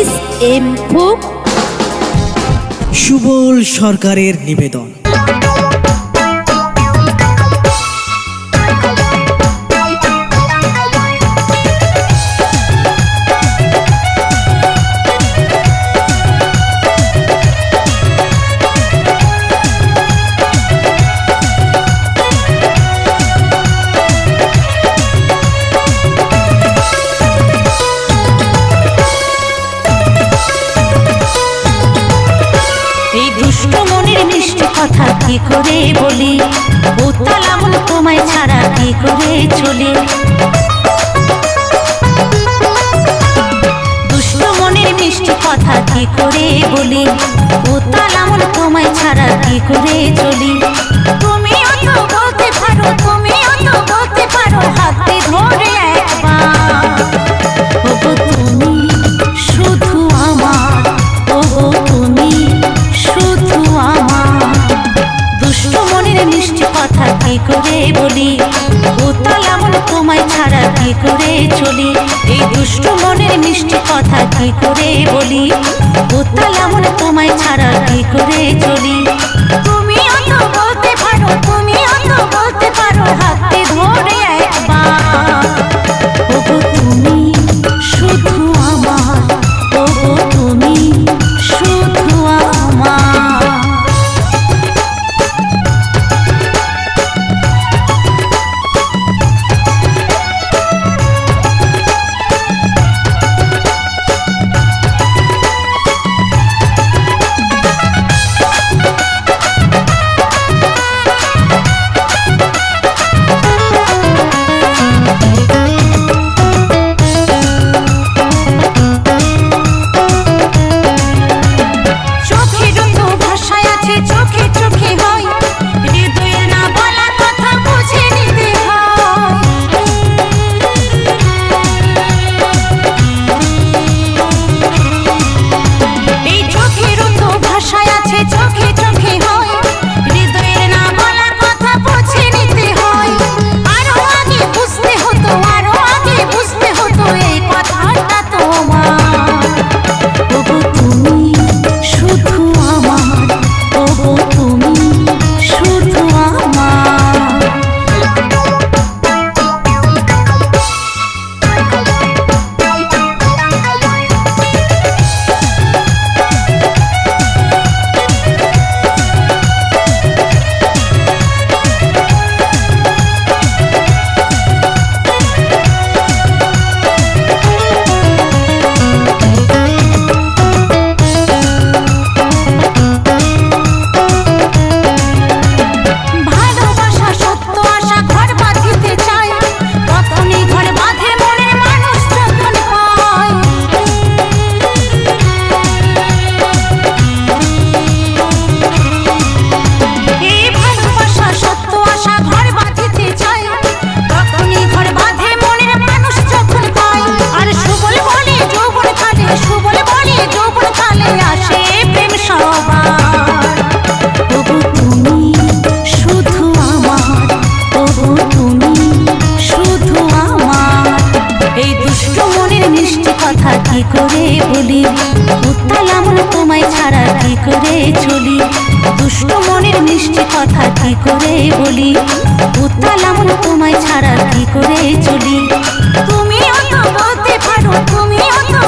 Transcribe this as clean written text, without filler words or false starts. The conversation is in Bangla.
SM ফোক সুবল সরকারের নিবেদন। কথা কি করে বলি, উত্তাল আমল তোমায় ছাড়া কি করে চলে। দুষ্ট মনের মিষ্টি কথা কি করে বলি, উত্তাল আমল তোমায় ছাড়া কি করে চলি। তুমিও তো বলতে পারো, তুমিও তো বলতে পারো, হাতে ধরে একবার। ওগো তুমি শুধু আমার, ওগো তুমি শুধু আমার। দুষ্ট মনের মিষ্টি কথা কি করে বলি, উত্তাল আমল তোমায় ছাড়া কি করে চলি। এই দুষ্ট মনের মিষ্টি কথা কি করে বলি, উত্তাল আমল তোমায় ছাড়া কি করে চলি। তুমিও তো বলতে পারো, তুমিও তো বলতে পারো, হাতে ধরে একবার। ওগো তুমি শুধু আমার, ওগো তুমি শুধু আমার। কি করে বলি, উত্তাল আমল তোমায় ছাড়া কি করে চলি। দুষ্ট মনের মিষ্টি কথা কি করে বলি, উত্তাল আমল তোমায় ছাড়া কি করে চলি। তুমিও তো বলতে পারো, তুমিও তো